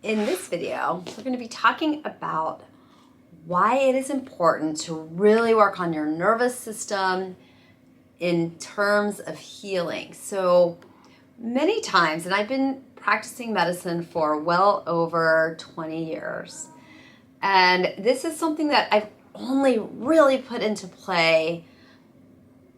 In this video, we're going to be talking about why it is important to really work on your nervous system in terms of healing. So many times, and I've been practicing medicine for well over 20 years, and this is something that I've only really put into play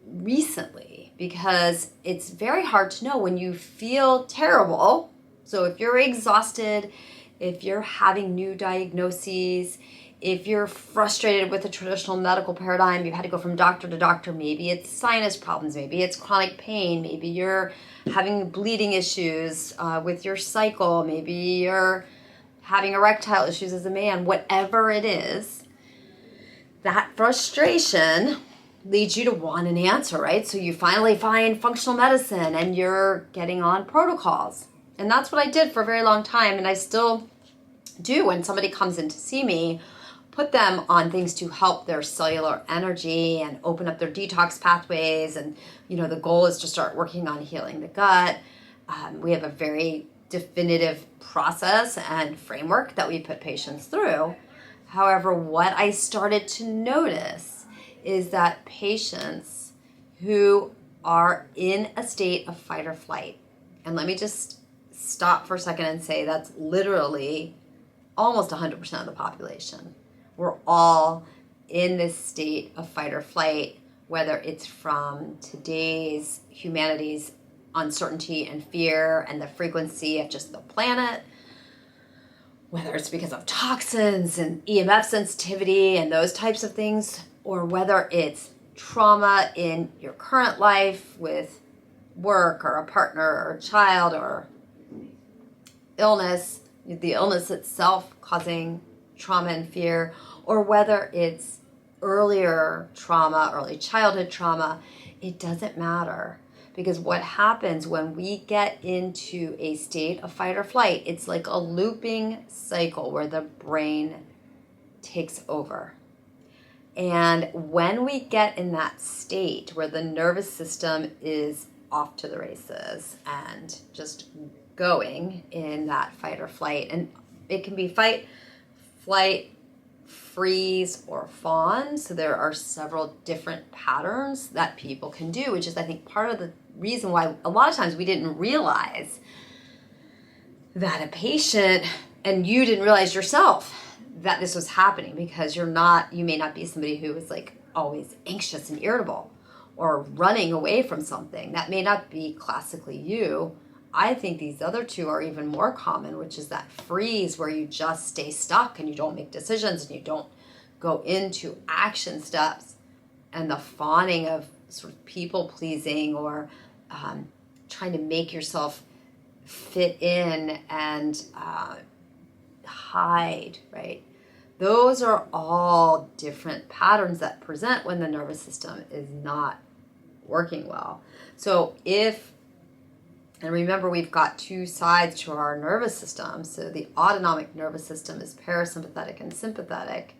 recently because it's very hard to know when you feel terrible. So if you're exhausted, if you're having new diagnoses, if you're frustrated with the traditional medical paradigm, you've had to go from doctor to doctor, maybe it's sinus problems, maybe it's chronic pain, maybe you're having bleeding issues with your cycle, maybe you're having erectile issues as a man, whatever it is, that frustration leads you to want an answer, right? So you finally find functional medicine and you're getting on protocols. And that's what I did for a very long time, and I still do when somebody comes in to see me, put them on things to help their cellular energy and open up their detox pathways. And, the goal is to start working on healing the gut. We have a very definitive process and framework that we put patients through. However, what I started to notice is that patients who are in a state of fight or flight, and let me just stop for a second and say that's literally almost 100% of the population. We're all in this state of fight or flight, whether it's from today's humanity's uncertainty and fear and the frequency of just the planet, whether it's because of toxins and EMF sensitivity and those types of things, or whether it's trauma in your current life with work or a partner or a child or illness, the illness itself causing trauma and fear, or whether it's earlier trauma, early childhood trauma, it doesn't matter. Because what happens when we get into a state of fight or flight, it's like a looping cycle where the brain takes over. And when we get in that state where the nervous system is off to the races and just going in that fight or flight, and it can be fight, flight, freeze, or fawn. So there are several different patterns that people can do, which is, I think, part of the reason why a lot of times we didn't realize that a patient, and you didn't realize yourself that this was happening, because you may not be somebody who is like always anxious and irritable or running away from something. That may not be classically you. I think these other two are even more common, which is that freeze where you just stay stuck and you don't make decisions and you don't go into action steps, and the fawning of sort of people pleasing or trying to make yourself fit in and hide, right? Those are all different patterns that present when the nervous system is not working well. So and remember, we've got two sides to our nervous system. So the autonomic nervous system is parasympathetic and sympathetic.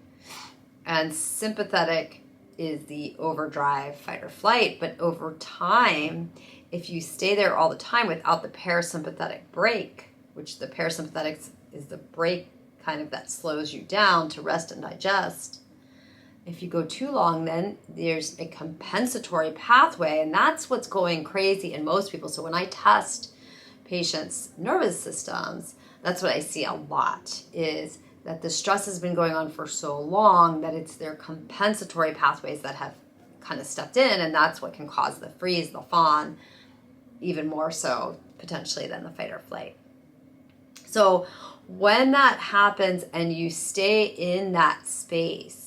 And sympathetic is the overdrive, fight or flight. But over time, if you stay there all the time without the parasympathetic break, which the parasympathetic is the break kind of that slows you down to rest and digest, if you go too long, then there's a compensatory pathway, and that's what's going crazy in most people. So when I test patients' nervous systems, that's what I see a lot, is that the stress has been going on for so long that it's their compensatory pathways that have kind of stepped in, and that's what can cause the freeze, the fawn, even more so potentially than the fight or flight. So when that happens and you stay in that space,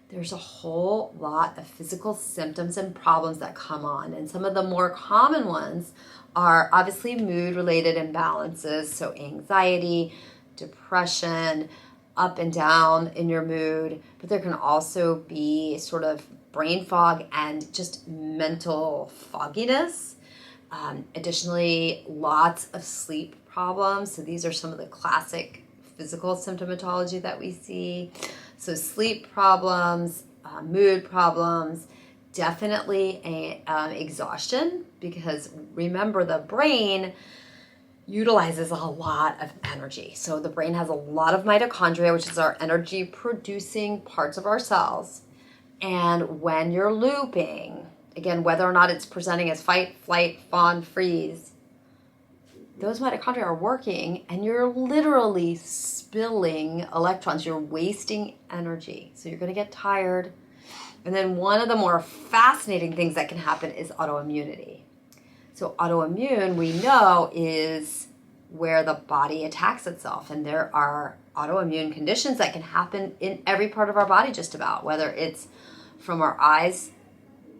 there's a whole lot of physical symptoms and problems that come on. And some of the more common ones are obviously mood-related imbalances, so anxiety, depression, up and down in your mood. But there can also be sort of brain fog and just mental fogginess. Additionally, lots of sleep problems. So these are some of the classic physical symptomatology that we see. So sleep problems, mood problems, definitely exhaustion, because remember, the brain utilizes a lot of energy. So the brain has a lot of mitochondria, which is our energy producing parts of our cells. And when you're looping, again, whether or not it's presenting as fight, flight, fawn, freeze, those mitochondria are working and you're literally spilling electrons. You're wasting energy. So you're going to get tired. And then one of the more fascinating things that can happen is autoimmunity. So autoimmune, we know, is where the body attacks itself. And there are autoimmune conditions that can happen in every part of our body just about, whether it's from our eyes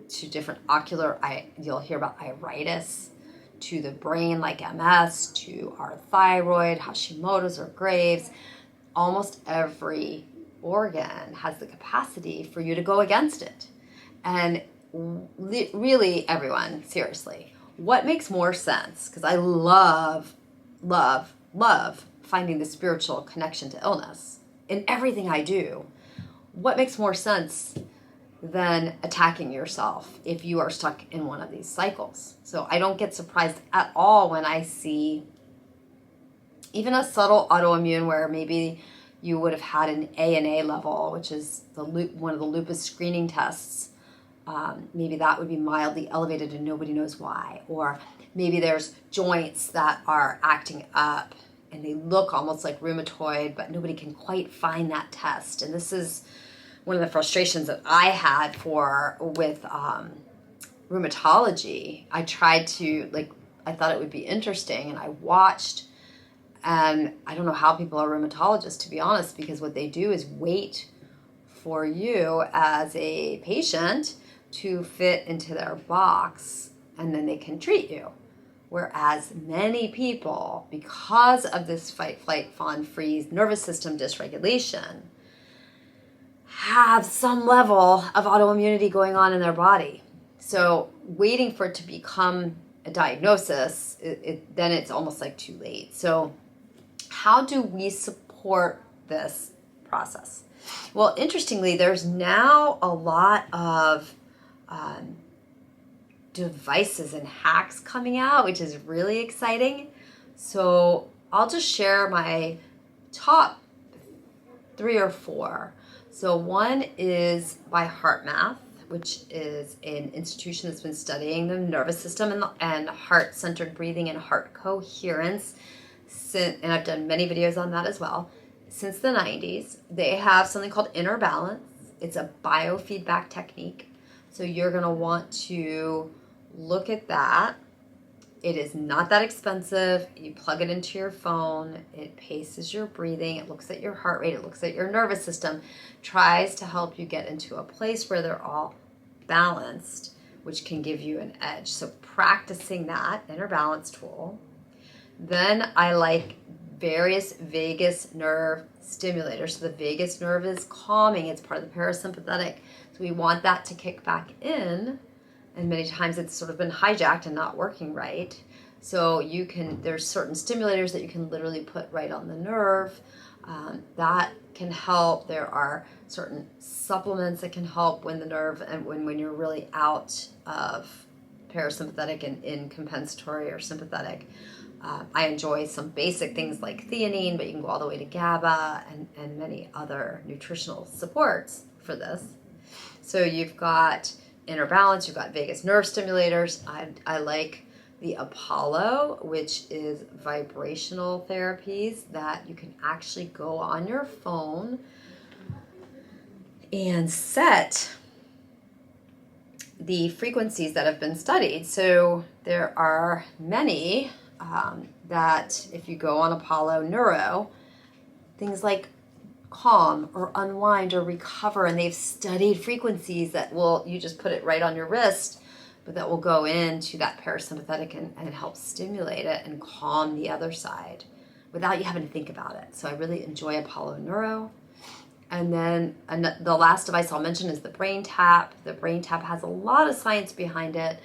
to different ocular, you'll hear about iritis, to the brain like MS, to our thyroid, Hashimoto's or Graves'. Almost every organ has the capacity for you to go against it. And really, everyone, seriously, what makes more sense? Because I love finding the spiritual connection to illness in everything I do. What makes more sense than attacking yourself if you are stuck in one of these cycles? So I don't get surprised at all when I see even a subtle autoimmune where maybe you would have had an ANA level, which is one of the lupus screening tests. Maybe that would be mildly elevated and nobody knows why. Or maybe there's joints that are acting up and they look almost like rheumatoid, but nobody can quite find that test. And this is one of the frustrations that I had with rheumatology. I tried to, I thought it would be interesting, and I watched, and I don't know how people are rheumatologists, to be honest, because what they do is wait for you as a patient to fit into their box, and then they can treat you. Whereas many people, because of this fight, flight, fawn, freeze, nervous system dysregulation, have some level of autoimmunity going on in their body. So waiting for it to become a diagnosis, then it's almost like too late. So how do we support this process? Well, interestingly, there's now a lot of devices and hacks coming out, which is really exciting. So I'll just share my top 3 or 4. So one is by HeartMath, which is an institution that's been studying the nervous system and heart-centered breathing and heart coherence. And I've done many videos on that as well. Since the 90s, they have something called Inner Balance. It's a biofeedback technique. So you're going to want to look at that. It is not that expensive. You plug it into your phone. It paces your breathing. It looks at your heart rate. It looks at your nervous system. Tries to help you get into a place where they're all balanced, which can give you an edge. So practicing that Inner Balance tool. Then I like various vagus nerve stimulators. So the vagus nerve is calming. It's part of the parasympathetic. So we want that to kick back in. And many times it's sort of been hijacked and not working right. So there's certain stimulators that you can literally put right on the nerve. That can help. There are certain supplements that can help when the nerve and when you're really out of parasympathetic and in compensatory or sympathetic. I enjoy some basic things like theanine, but you can go all the way to GABA and many other nutritional supports for this. So you've got Inner Balance, you've got vagus nerve stimulators. I like the Apollo, which is vibrational therapies that you can actually go on your phone and set the frequencies that have been studied. So there are many that if you go on Apollo Neuro, things like calm or unwind or recover, and they've studied frequencies that you just put it right on your wrist, but that will go into that parasympathetic and help stimulate it and calm the other side without you having to think about it. So I really enjoy Apollo Neuro. And then the last device I'll mention is the Brain Tap. The Brain Tap has a lot of science behind it.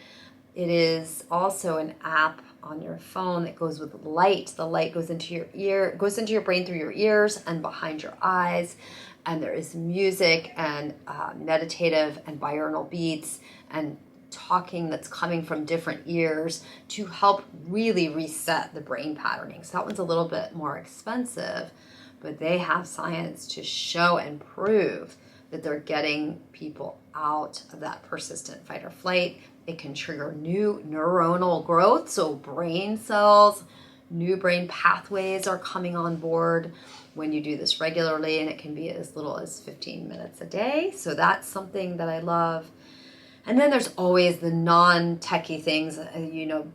It is also an app on your phone that goes with light. The light goes into your brain through your ears and behind your eyes. And there is music and meditative and binaural beats and talking that's coming from different ears to help really reset the brain patterning. So that one's a little bit more expensive, but they have science to show and prove that they're getting people out of that persistent fight or flight. It can trigger new neuronal growth, so brain cells, new brain pathways are coming on board when you do this regularly, and it can be as little as 15 minutes a day. So that's something that I love. And then there's always the non-techie things,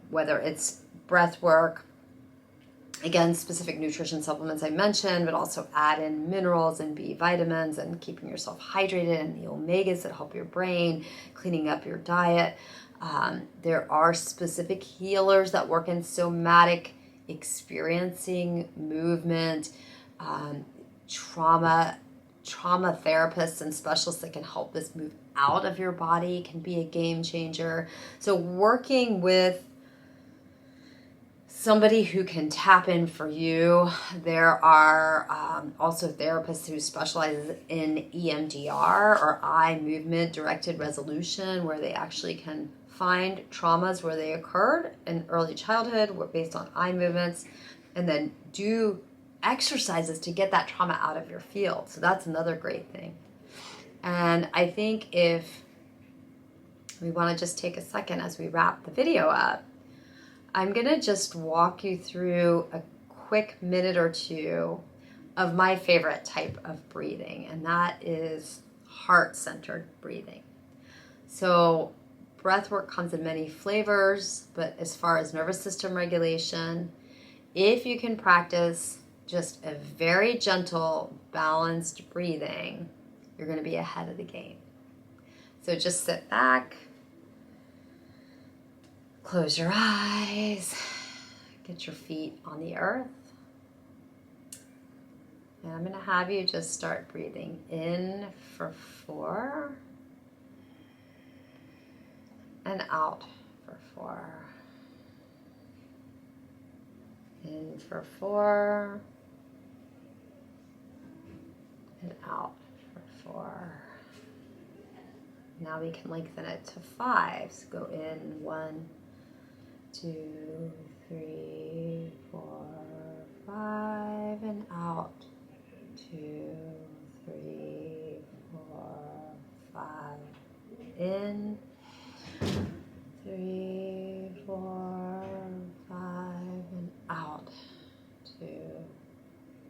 whether it's breath work, again, specific nutrition supplements I mentioned, but also add in minerals and B vitamins and keeping yourself hydrated, and the omegas that help your brain, cleaning up your diet. There are specific healers that work in somatic experiencing, movement, trauma therapists and specialists that can help this move out of your body can be a game changer. So working with somebody who can tap in for you. There are also therapists who specialize in EMDR, or eye movement directed resolution, where they actually can find traumas where they occurred in early childhood based on eye movements, and then do exercises to get that trauma out of your field. So that's another great thing. And I think if we want to just take a second as we wrap the video up, I'm going to just walk you through a quick minute or two of my favorite type of breathing, and that is heart-centered breathing. So breath work comes in many flavors, but as far as nervous system regulation, if you can practice just a very gentle, balanced breathing, you're going to be ahead of the game. So just sit back, close your eyes, get your feet on the earth, and I'm going to have you just start breathing in for 4 and out for 4. In for 4 and out for 4. Now we can lengthen it to 5. So go in 1, 2, 3, 4, 5, and out 2, 3, 4, 5. In 3, 4, 5, and out 2,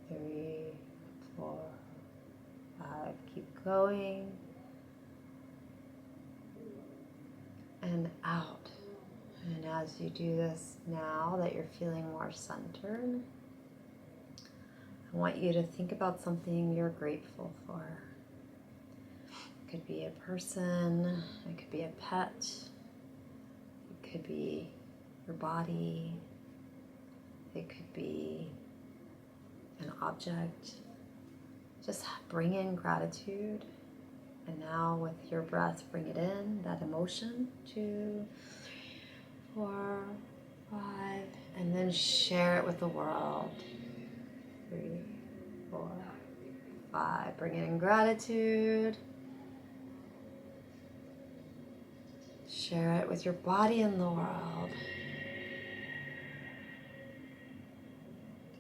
3, 4, 5. Keep going. And out. And as you do this, now that you're feeling more centered, I want you to think about something you're grateful for. It could be a person, it could be a pet, it could be your body, it could be an object. Just bring in gratitude. And now with your breath, bring it in, that emotion. 2, 4, 5, and then share it with the world. 3, 4, 5. Bring in gratitude. Share it with your body and the world.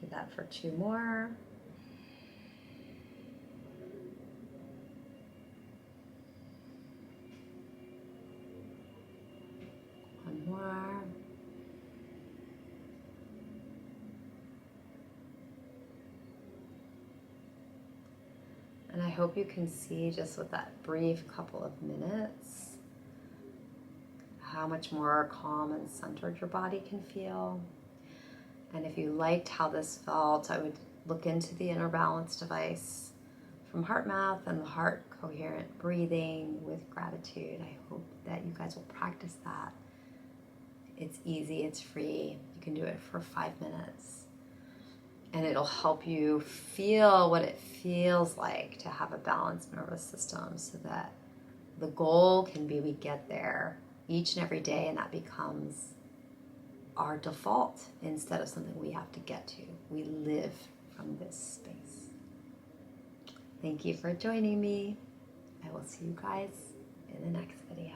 Do that for 2 more. More. And I hope you can see just with that brief couple of minutes how much more calm and centered your body can feel. And if you liked how this felt, I would look into the Inner Balance device from HeartMath and the Heart Coherent Breathing with Gratitude. I hope that you guys will practice that. It's easy, it's free. You can do it for 5 minutes. And it'll help you feel what it feels like to have a balanced nervous system, so that the goal can be we get there each and every day, and that becomes our default instead of something we have to get to. We live from this space. Thank you for joining me. I will see you guys in the next video.